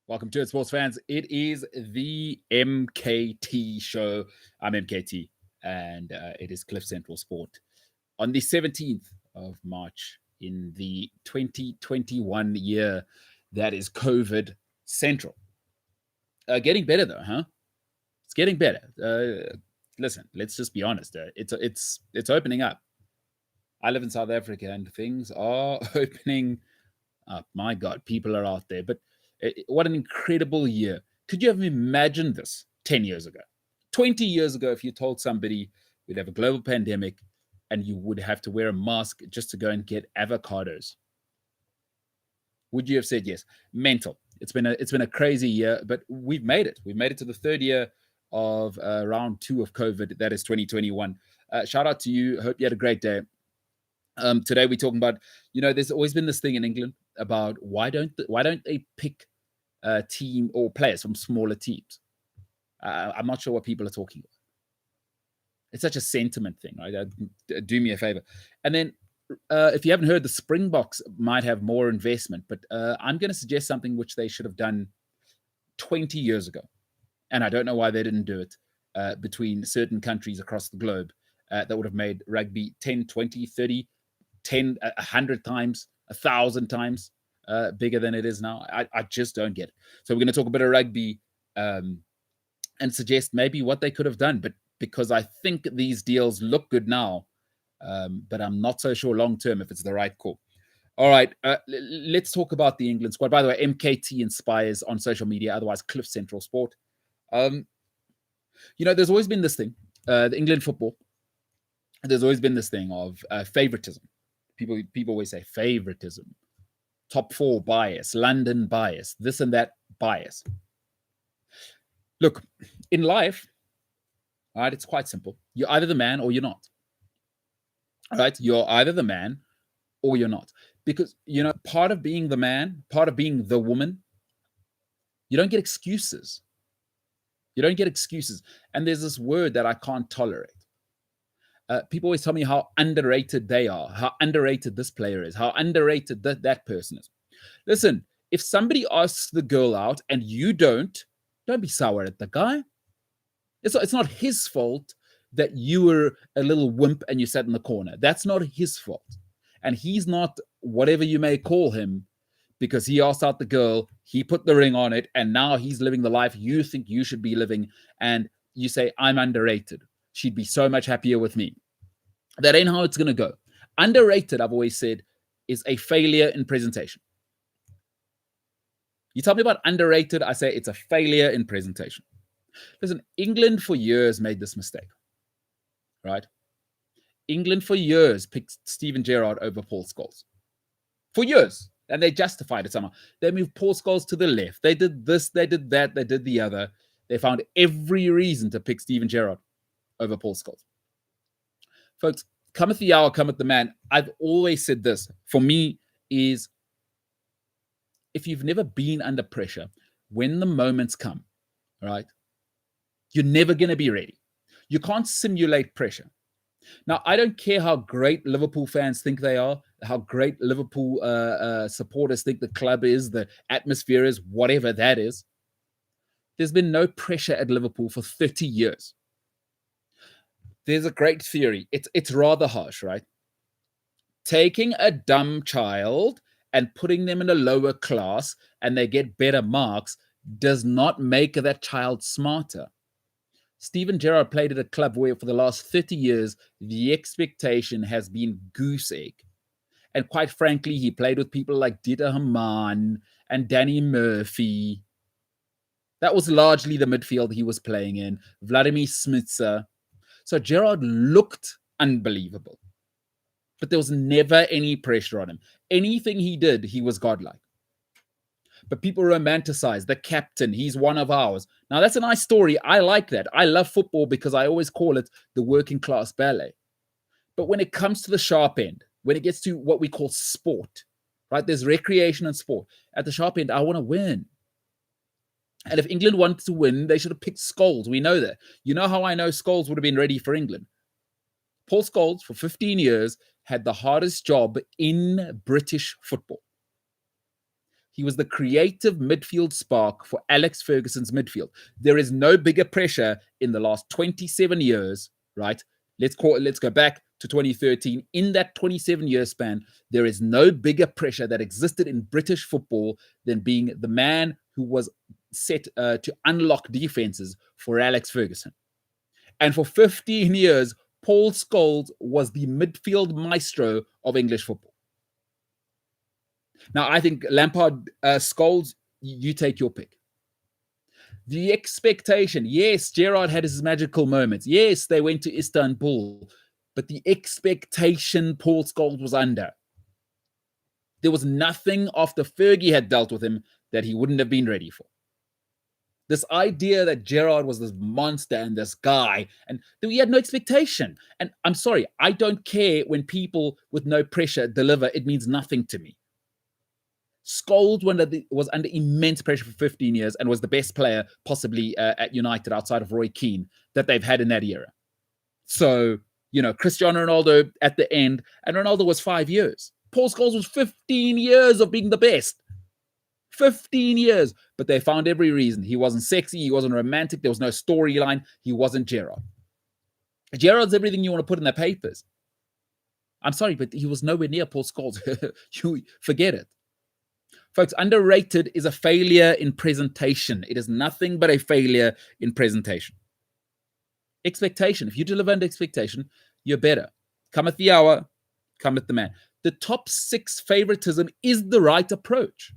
Welcome to it, sports fans. It is the MKT Show. I'm MKT, and it is Cliff Central Sport on the 17th of March in the 2021 year. That is COVID Central. Getting better though, huh? It's getting better. Listen, let's just be honest. It's opening up. I live in South Africa, and things are opening up. My God, people are out there, but what an incredible year. Could you have imagined this 10 years ago? 20 years ago, if you told somebody we'd have a global pandemic and you would have to wear a mask just to go and get avocados, would you have said yes? Mental. It's been a crazy year, but we've made it. We've made it to the third year of round 2 of COVID. That is 2021. Shout out to you. Hope you had a great day. Today we're talking about, there's always been this thing in England about why don't they pick a team or players from smaller teams? I'm not sure what people are talking about. It's such a sentiment thing, right? Do me a favor. And then if you haven't heard, the Springboks might have more investment, but I'm going to suggest something which they should have done 20 years ago. And I don't know why they didn't do it between certain countries across the globe that would have made rugby 10, 20, 30, 10, 100 times, 1,000 times bigger than it is now. I just don't get it. So we're going to talk a bit of rugby and suggest maybe what they could have done. But because I think these deals look good now, but I'm not so sure long term if it's the right call. All right, let's talk about the England squad. By the way, MKT inspires on social media, otherwise Cliff Central Sport. There's always been this thing, the England football. There's always been this thing of favoritism. People always say favoritism, top 4 bias, London bias, this and that bias. Look, in life, all right, it's quite simple. You're either the man or you're not. All right, you're either the man or you're not. Because, part of being the man, part of being the woman, you don't get excuses. You don't get excuses. And there's this word that I can't tolerate. People always tell me how underrated they are, how underrated this player is, how underrated that person is. Listen, if somebody asks the girl out and you don't be sour at the guy. It's not his fault that you were a little wimp and you sat in the corner. That's not his fault. And he's not whatever you may call him because he asked out the girl, he put the ring on it, and now he's living the life you think you should be living. And you say, I'm underrated. She'd be so much happier with me. That ain't how it's going to go. Underrated, I've always said, is a failure in presentation. You tell me about underrated, I say it's a failure in presentation. Listen, England for years made this mistake, right? England for years picked Steven Gerrard over Paul Scholes. For years. And they justified it somehow. They moved Paul Scholes to the left. They did this, they did that, they did the other. They found every reason to pick Steven Gerrard over Paul Scholes. Folks, cometh the hour, cometh the man. I've always said this, for me, is if you've never been under pressure, when the moments come, right, you're never going to be ready. You can't simulate pressure. Now, I don't care how great Liverpool fans think they are, how great Liverpool supporters think the club is, the atmosphere is, whatever that is. There's been no pressure at Liverpool for 30 years. There's a great theory. It's rather harsh, right? Taking a dumb child and putting them in a lower class and they get better marks does not make that child smarter. Steven Gerrard played at a club where for the last 30 years, the expectation has been goose egg. And quite frankly, he played with people like Dieter Hamann and Danny Murphy. That was largely the midfield he was playing in. Vladimir Smitsa. So Gerrard looked unbelievable. But there was never any pressure on him. Anything he did, he was godlike. But people romanticize the captain. He's one of ours. Now, that's a nice story. I like that. I love football because I always call it the working class ballet. But when it comes to the sharp end, when it gets to what we call sport, right? There's recreation and sport. At the sharp end, I want to win. And if England wanted to win, they should have picked Scholes. We know that. You know how I know Scholes would have been ready for England? Paul Scholes, for 15 years, had the hardest job in British football. He was the creative midfield spark for Alex Ferguson's midfield. There is no bigger pressure in the last 27 years, right? Let's go back to 2013. In that 27-year span, there is no bigger pressure that existed in British football than being the man who was set to unlock defenses for Alex Ferguson. And for 15 years, Paul Scholes was the midfield maestro of English football. Now, I think Lampard, Scholes, you take your pick. The expectation, yes, Gerrard had his magical moments. Yes, they went to Istanbul, but the expectation Paul Scholes was under. There was nothing after Fergie had dealt with him that he wouldn't have been ready for. This idea that Gerrard was this monster and this guy, and he had no expectation. And I'm sorry, I don't care when people with no pressure deliver. It means nothing to me. Scholes was under immense pressure for 15 years and was the best player possibly at United outside of Roy Keane that they've had in that era. So, Cristiano Ronaldo at the end, and Ronaldo was 5 years. Paul Scholes was 15 years of being the best. 15 years. But they found every reason. He wasn't sexy. He wasn't romantic. There was no storyline. He wasn't Gerrard. Gerrard's everything you want to put in the papers. I'm sorry, but he was nowhere near Paul Scholes. You forget it. Folks, underrated is a failure in presentation. It is nothing but a failure in presentation. Expectation. If you deliver under expectation, you're better. Cometh the hour, cometh the man. The top 6 favoritism is the right approach,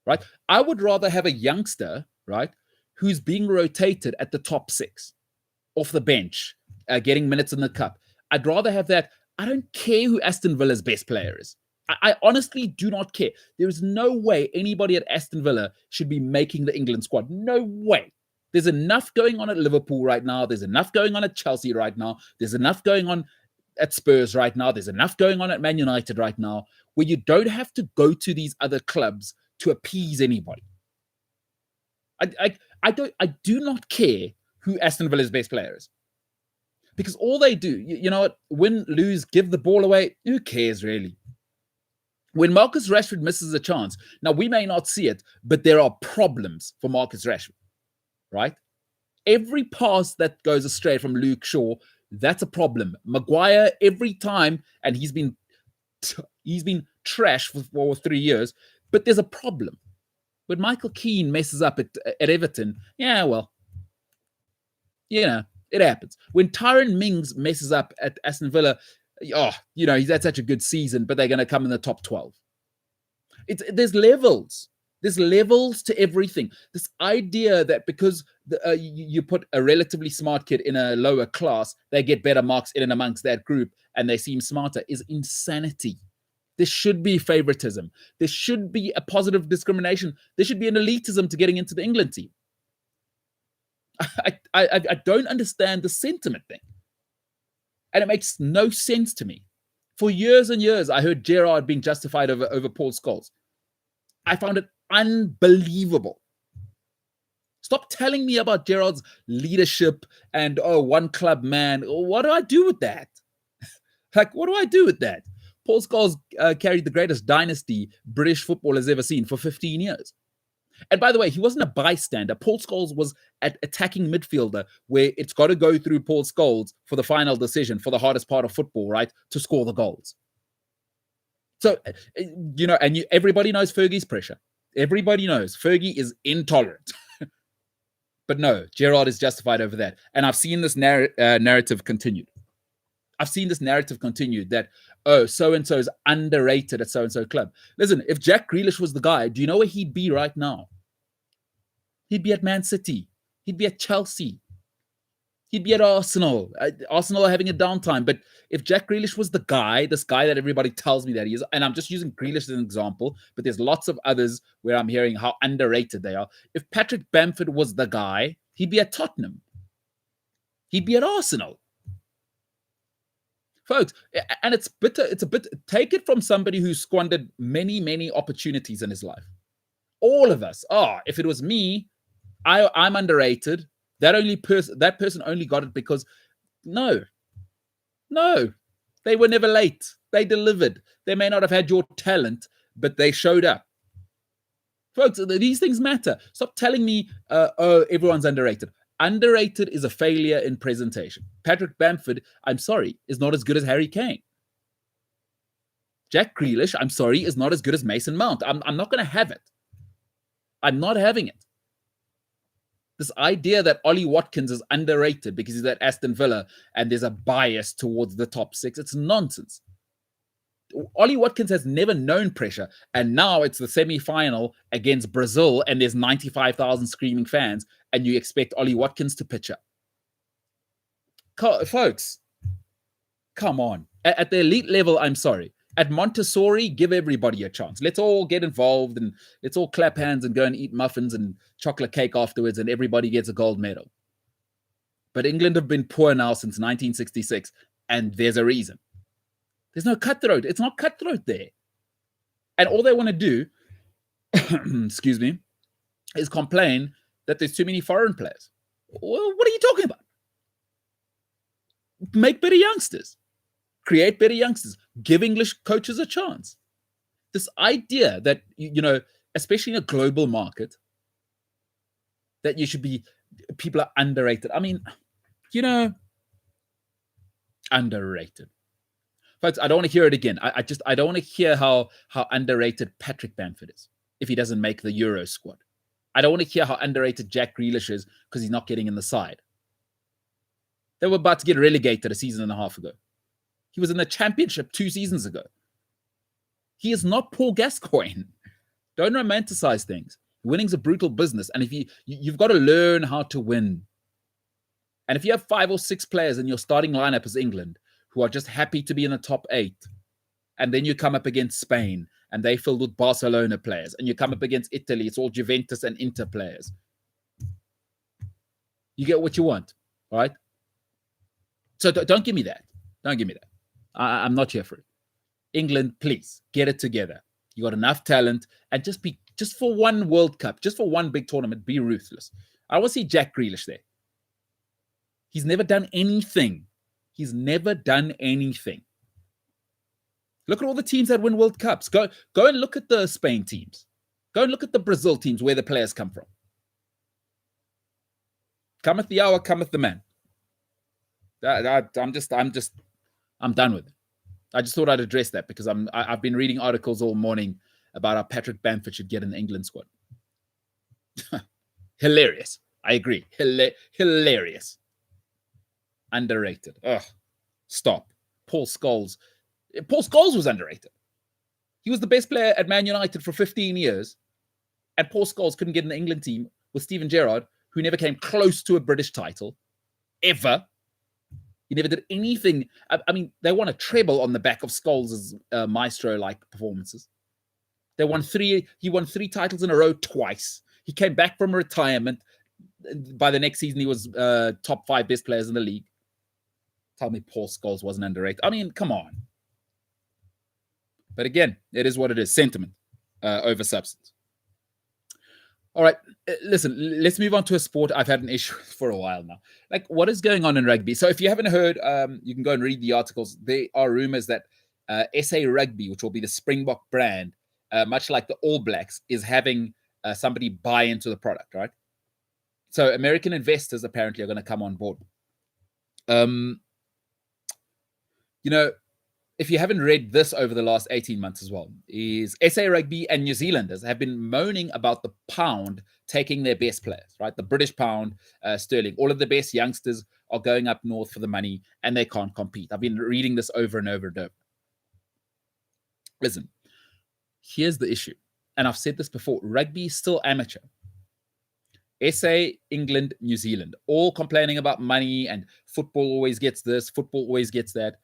right? I would rather have a youngster, right, who's being rotated at the top 6, off the bench, getting minutes in the cup. I'd rather have that. I don't care who Aston Villa's best player is. I honestly do not care. There is no way anybody at Aston Villa should be making the England squad. No way. There's enough going on at Liverpool right now. There's enough going on at Chelsea right now. There's enough going on at Spurs right now. There's enough going on at Man United right now where you don't have to go to these other clubs to appease anybody. I do not care who Aston Villa's best player is. Because all they do, you know what, win, lose, give the ball away, who cares really? When Marcus Rashford misses a chance, now we may not see it, but there are problems for Marcus Rashford, right? Every pass that goes astray from Luke Shaw, that's a problem. Maguire, every time, and he's been trash for 3 years, but there's a problem. When Michael Keane messes up at Everton, yeah, well, it happens. When Tyrone Mings messes up at Aston Villa, he's had such a good season, but they're going to come in the top 12. There's levels. There's levels to everything. This idea that because you put a relatively smart kid in a lower class, they get better marks in and amongst that group and they seem smarter is insanity. There should be favoritism. There should be a positive discrimination. There should be an elitism to getting into the England team. I don't understand the sentiment thing. And it makes no sense to me. For years and years, I heard Gerrard being justified over Paul Scholes. I found it unbelievable. Stop telling me about Gerrard's leadership and, one club man. What do I do with that? What do I do with that? Paul Scholes carried the greatest dynasty British football has ever seen for 15 years. And by the way, he wasn't a bystander. Paul Scholes was an attacking midfielder where it's got to go through Paul Scholes for the final decision, for the hardest part of football, right? To score the goals. So, everybody knows Fergie's pressure. Everybody knows Fergie is intolerant. But no, Gerrard is justified over that. And I've seen this narrative continued. I've seen this narrative continued that, so-and-so is underrated at so-and-so club. Listen, if Jack Grealish was the guy, do you know where he'd be right now? He'd be at Man City. He'd be at Chelsea. He'd be at Arsenal. Arsenal are having a downtime. But if Jack Grealish was the guy, this guy that everybody tells me that he is, and I'm just using Grealish as an example, but there's lots of others where I'm hearing how underrated they are. If Patrick Bamford was the guy, he'd be at Tottenham. He'd be at Arsenal. Folks, and it's a bit, take it from somebody who squandered many, many opportunities in his life. All of us, if it was me, I'm underrated. That person only got it because, no, they were never late. They delivered. They may not have had your talent, but they showed up. Folks, these things matter. Stop telling me, oh, everyone's underrated. Underrated is a failure in presentation. Patrick Bamford, I'm sorry, is not as good as Harry Kane. Jack Grealish, I'm sorry, is not as good as Mason Mount. I'm not going to have it. I'm not having it. This idea that Ollie Watkins is underrated because he's at Aston Villa and there's a bias towards the top six, it's nonsense. Ollie Watkins has never known pressure, and now it's the semi-final against Brazil, and there's 95,000 screaming fans, and you expect Ollie Watkins to pitch up. Folks, come on. At the elite level, I'm sorry. At Montessori, give everybody a chance. Let's all get involved, and let's all clap hands and go and eat muffins and chocolate cake afterwards, and everybody gets a gold medal. But England have been poor now since 1966, and there's a reason. There's no cutthroat. It's not cutthroat there. And all they want to do, excuse me, is complain that there's too many foreign players. Well, what are you talking about? Make better youngsters. Create better youngsters. Give English coaches a chance. This idea that, especially in a global market, that people are underrated. I mean, underrated. Folks, I don't want to hear it again. I don't want to hear how underrated Patrick Bamford is if he doesn't make the Euro squad. I don't want to hear how underrated Jack Grealish is because he's not getting in the side. They were about to get relegated a season and a half ago. He was in the championship 2 seasons ago. He is not Paul Gascoigne. Don't romanticize things. Winning's a brutal business, and if you've got to learn how to win. And if you have 5 or 6 players in your starting lineup as England who are just happy to be in the top 8, and then you come up against Spain, and they filled with Barcelona players, and you come up against Italy, it's all Juventus and Inter players. You get what you want, right? So don't give me that. Don't give me that. I'm not here for it. England, please, get it together. You got enough talent, and just for one World Cup, just for one big tournament, be ruthless. I want to see Jack Grealish there. He's never done anything. He's never done anything. Look at all the teams that win World Cups. Go and look at the Spain teams. Go and look at the Brazil teams, where the players come from. Cometh the hour, cometh the man. I'm done with it. I just thought I'd address that because I've been reading articles all morning about how Patrick Bamford should get in the England squad. Hilarious. I agree. Hilarious. Underrated. Ugh. Stop. Paul Scholes was underrated. He was the best player at Man United for 15 years, and Paul Scholes couldn't get in the England team with Steven Gerrard, who never came close to a British title, ever. He never did anything. I mean, they won a treble on the back of Scholes' maestro-like performances. He won 3 titles in a row twice. He came back from retirement. By the next season, he was top 5 best players in the league. Tell me Paul Scholes wasn't underrated. I mean, come on. But again, it is what it is. Sentiment over substance. All right, listen, let's move on to a sport I've had an issue with for a while now. Like, what is going on in rugby? So if you haven't heard, you can go and read the articles. There are rumors that SA Rugby, which will be the Springbok brand, much like the All Blacks, is having somebody buy into the product, right? So American investors apparently are going to come on board. If you haven't read this over the last 18 months as well, is SA Rugby and New Zealanders have been moaning about the pound taking their best players, right? The British pound, sterling. All of the best youngsters are going up north for the money, and they can't compete. I've been reading this over and over and over. Listen, here's the issue. And I've said this before. Rugby is still amateur. SA, England, New Zealand, all complaining about money and football always gets this, football always gets that.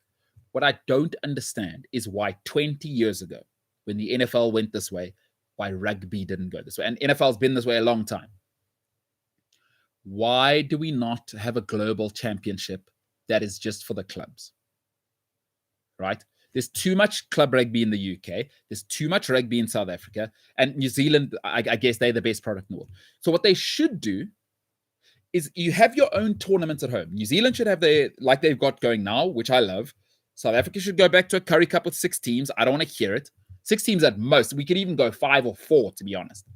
What I don't understand is why 20 years ago, when the NFL went this way, why rugby didn't go this way. And NFL's been this way a long time. Why do we not have a global championship that is just for the clubs? Right? There's too much club rugby in the UK. There's too much rugby in South Africa. And New Zealand, I guess they're the best product in the world. So what they should do is you have your own tournaments at home. New Zealand should have their, like they've got going now, which I love. South Africa should go back to a Curry Cup with 6 teams. I don't want to hear it. 6 teams at most. We could even go 5 or 4, to be honest.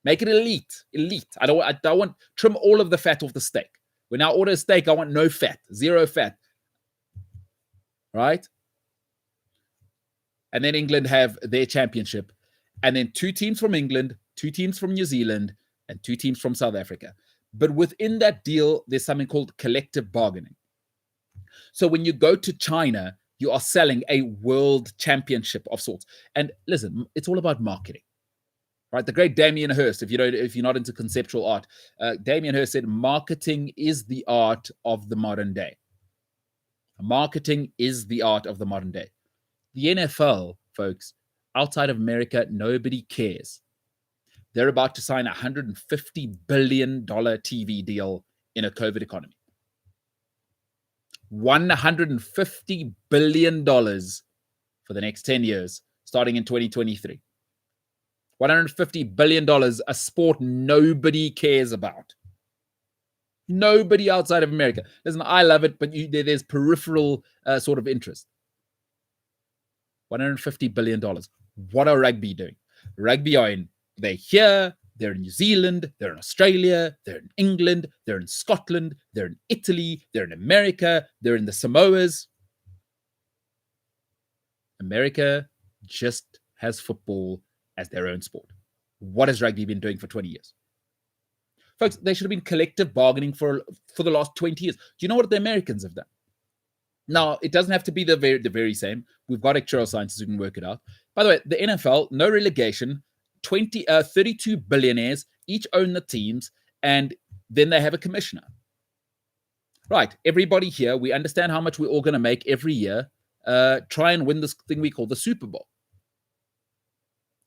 Make it elite. I don't want trim all of the fat off the steak. When I order a steak, I want no fat, zero fat. Right? And then England have their championship. And then 2 teams from England, 2 teams from New Zealand, and 2 teams from South Africa. But within that deal, there's something called collective bargaining. So when you go to China, you are selling a world championship of sorts. And listen, it's all about marketing. Right, the great Damien Hirst, if you're not into conceptual art, Damien Hirst said, marketing is the art of the modern day. Marketing is the art of the modern day. The NFL, folks, outside of America, nobody cares. They're about to sign a $150 billion TV deal in a COVID economy. $150 billion for the next 10 years, starting in 2023. $150 billion, a sport nobody cares about. Nobody outside of America. Listen, I love it, but there's peripheral sort of interest. $150 billion. What are rugby doing? Rugby they're here, they're in New Zealand, they're in Australia, they're in England, they're in Scotland, they're in Italy, they're in America, they're in the Samoas. America just has football as their own sport. What has rugby been doing for 20 years? Folks, they should have been collective bargaining for the last 20 years. Do you know what the Americans have done? Now, it doesn't have to be the very same. We've got actuarial scientists who can work it out. By the way, the NFL, no relegation, 32 billionaires, each own the teams, and then they have a commissioner. Right, everybody here, we understand how much we're all going to make every year. Try and win this thing we call the Super Bowl.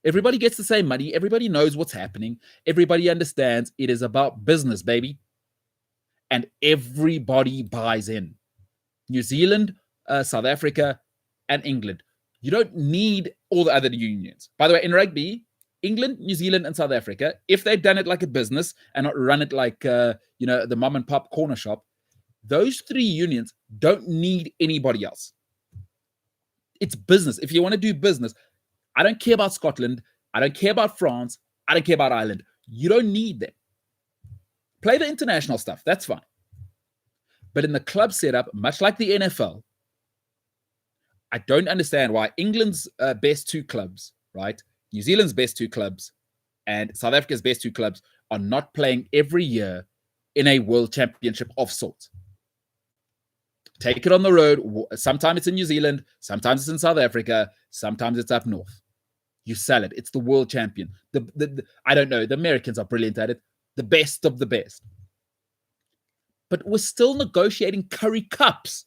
Everybody gets the same money. Everybody knows what's happening. Everybody understands it is about business, baby. And everybody buys in. New Zealand, South Africa, and England. You don't need all the other unions. By the way, in rugby, England, New Zealand, and South Africa, if they'd done it like a business and not run it like, the mom and pop corner shop, those 3 unions don't need anybody else. It's business. If you want to do business, I don't care about Scotland. I don't care about France. I don't care about Ireland. You don't need them. Play the international stuff. That's fine. But in the club setup, much like the NFL, I don't understand why England's best 2 clubs, right? New Zealand's best 2 clubs and South Africa's best 2 clubs are not playing every year in a world championship of sorts. Take it on the road. Sometimes it's in New Zealand. Sometimes it's in South Africa. Sometimes it's up north. You sell it. It's the world champion. I don't know. The Americans are brilliant at it. The best of the best. But we're still negotiating Curry Cups.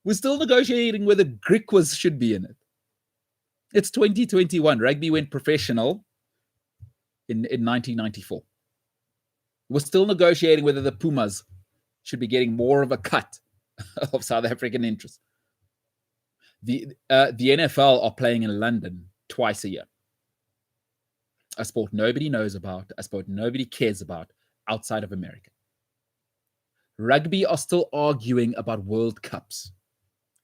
We're still negotiating whether Griquas should be in it. It's 2021. Rugby went professional in 1994. We're still negotiating whether the Pumas should be getting more of a cut of South African interest. The NFL are playing in London twice a year. A sport nobody knows about, a sport nobody cares about outside of America. Rugby are still arguing about World Cups.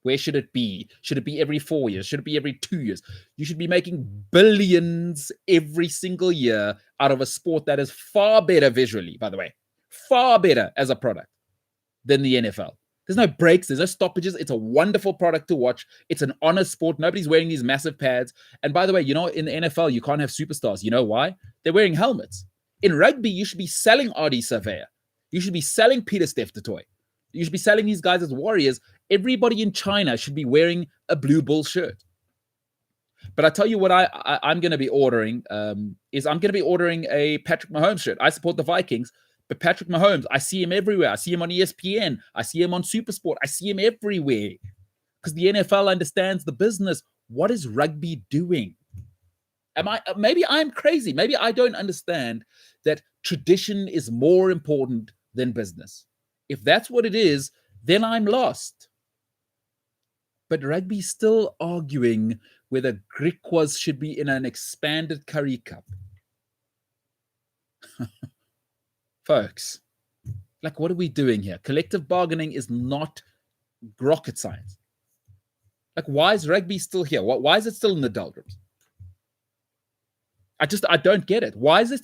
Where should it be? Should it be every 4 years? Should it be every 2 years? You should be making billions every single year out of a sport that is far better visually, by the way, far better as a product than the NFL. There's no breaks. There's no stoppages. It's a wonderful product to watch. It's an honest sport. Nobody's wearing these massive pads. And by the way, in the NFL, you can't have superstars. You know why? They're wearing helmets. In rugby, you should be selling Ardie Savea. You should be selling Peter Steph Toy. You should be selling these guys as warriors. Everybody in China should be wearing a Blue Bull shirt. But I tell you what I'm going to be ordering is I'm going to be ordering a Patrick Mahomes shirt. I support the Vikings. But Patrick Mahomes, I see him everywhere. I see him on ESPN. I see him on SuperSport. I see him everywhere because the NFL understands the business. What is rugby doing? Maybe I'm crazy. Maybe I don't understand that tradition is more important than business. If that's what it is, then I'm lost. But rugby's still arguing whether Griquas should be in an expanded Curry Cup. Folks, what are we doing here? Collective bargaining is not rocket science. Why is rugby still here? Why is it still in the doldrums? I don't get it. Why is there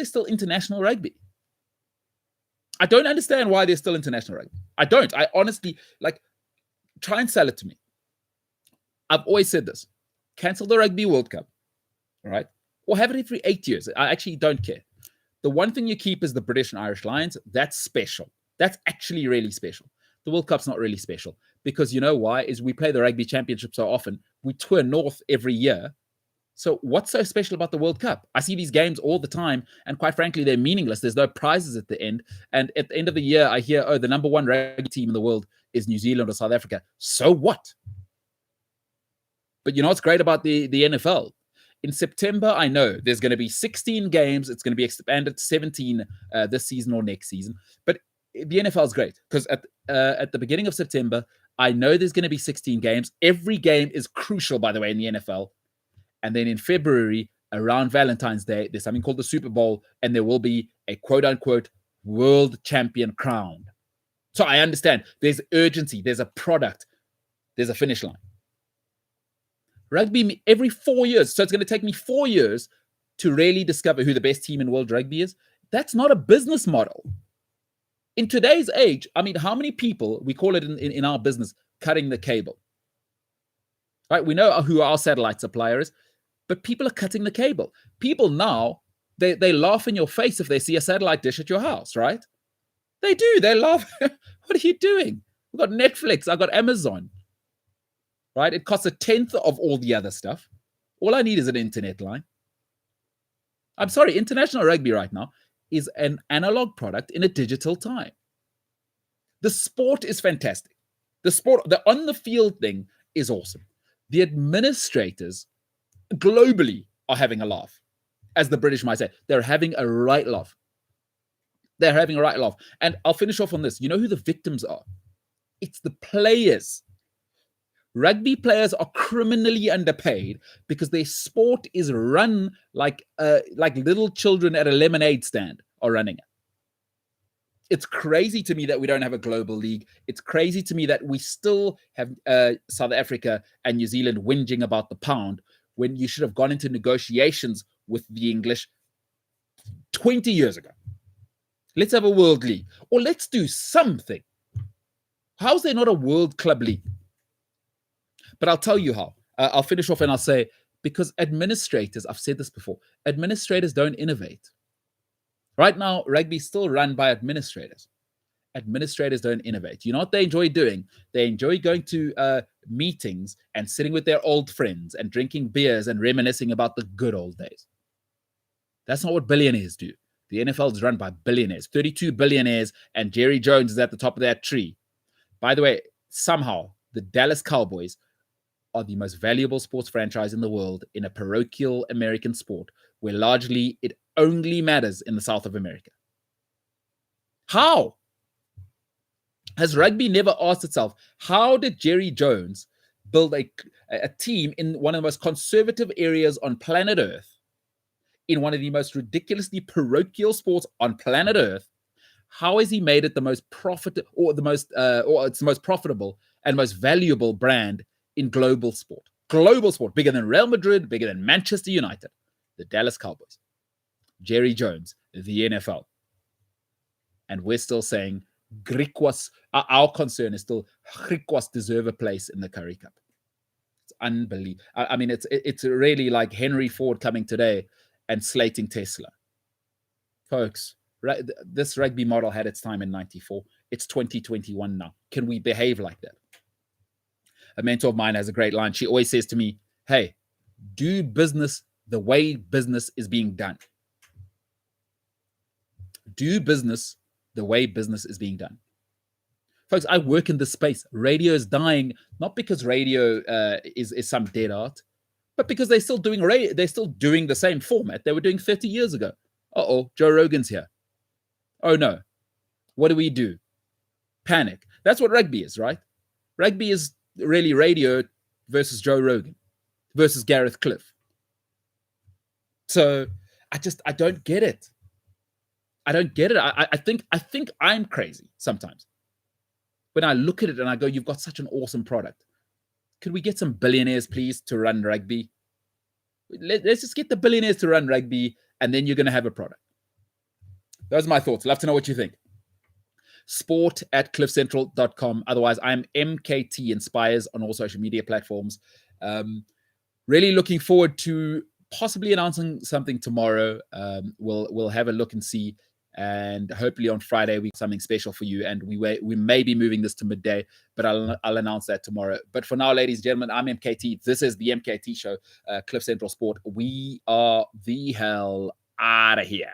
still international rugby? I don't understand why there's still international rugby. I don't. I honestly, like, try and sell it to me. I've always said this. Cancel the Rugby World Cup, all right? Or have it every 8 years. I actually don't care. The one thing you keep is the British and Irish Lions. That's special. That's actually really special. The World Cup's not really special because you know why? Is we play the Rugby Championship so often. We tour north every year. So what's so special about the World Cup? I see these games all the time, and quite frankly, they're meaningless. There's no prizes at the end. And at the end of the year, I hear, oh, the number one rugby team in the world is New Zealand or South Africa. So what? But you know what's great about the NFL? In September, I know there's going to be 16 games. It's going to be expanded to 17 this season or next season. But the NFL is great because at the beginning of September, I know there's going to be 16 games. Every game is crucial, by the way, in the NFL. And then in February, around Valentine's Day, there's something called the Super Bowl, and there will be a quote-unquote world champion crowned. So I understand there's urgency, there's a product, there's a finish line. Rugby every 4 years. So it's going to take me 4 years to really discover who the best team in world rugby is. That's not a business model. In today's age, I mean, how many people, we call it in our business, cutting the cable. Right? We know who our satellite supplier is, but people are cutting the cable. People now, they laugh in your face if they see a satellite dish at your house, right? They do. They laugh. What are you doing? We've got Netflix. I've got Amazon. Right? It costs 1/10 of all the other stuff. All I need is an internet line. I'm sorry, international rugby right now is an analog product in a digital time. The sport is fantastic. The on-the-field thing is awesome. The administrators globally are having a laugh. As the British might say, they're having a right laugh. They're having a right laugh. And I'll finish off on this. You know who the victims are? It's the players. Rugby players are criminally underpaid because their sport is run like little children at a lemonade stand are running it. It's crazy to me that we don't have a global league. It's crazy to me that we still have South Africa and New Zealand whinging about the pound when you should have gone into negotiations with the English 20 years ago. Let's have a world league, or let's do something. How's there not a world club league? But I'll tell you how. I'll finish off and I'll say, because administrators, I've said this before, administrators don't innovate. Right now, rugby is still run by administrators. Administrators don't innovate. You know what they enjoy doing? They enjoy going to meetings and sitting with their old friends and drinking beers and reminiscing about the good old days. That's not what billionaires do. The NFL is run by billionaires, 32 billionaires, and Jerry Jones is at the top of that tree. By the way, somehow, the Dallas Cowboys are the most valuable sports franchise in the world in a parochial American sport where largely it only matters in the South of America. How? Has rugby never asked itself, how did Jerry Jones build a team in one of the most conservative areas on planet Earth, in one of the most ridiculously parochial sports on planet Earth? How has he made it the most profitable, or it's the most profitable and most valuable brand in global sport? Global sport, bigger than Real Madrid, bigger than Manchester United, the Dallas Cowboys, Jerry Jones, the NFL. And we're still saying Griquas, our concern is still Griquas deserve a place in the Currie Cup. It's unbelievable. I mean, it's really like Henry Ford coming today and slating Tesla. Folks, this rugby model had its time in 94. It's 2021 now. Can we behave like that? A mentor of mine has a great line. She always says to me, hey, do business the way business is being done. Do business the way business is being done. Folks, I work in this space. Radio is dying, not because radio is some dead art, but because they're still doing radio. They're still doing the same format they were doing 30 years ago. Uh-oh, Joe Rogan's here. Oh no. What do? Panic. That's what rugby is, right? Rugby is really radio versus Joe Rogan versus Gareth Cliff. So I don't get it. I don't get it. I think I'm crazy sometimes. When I look at it and I go, you've got such an awesome product. Could we get some billionaires, please, to run rugby? Let's just get the billionaires to run rugby, and then you're going to have a product. Those are my thoughts. Love to know what you think. sport@cliffcentral.com. Otherwise, I'm MKT Inspires on all social media platforms. Really looking forward to possibly announcing something tomorrow. We'll have a look and see. And hopefully on Friday, we have something special for you. And we may be moving this to midday, but I'll announce that tomorrow. But for now, ladies and gentlemen, I'm MKT. This is the MKT Show, Cliff Central Sport. We are the hell out of here.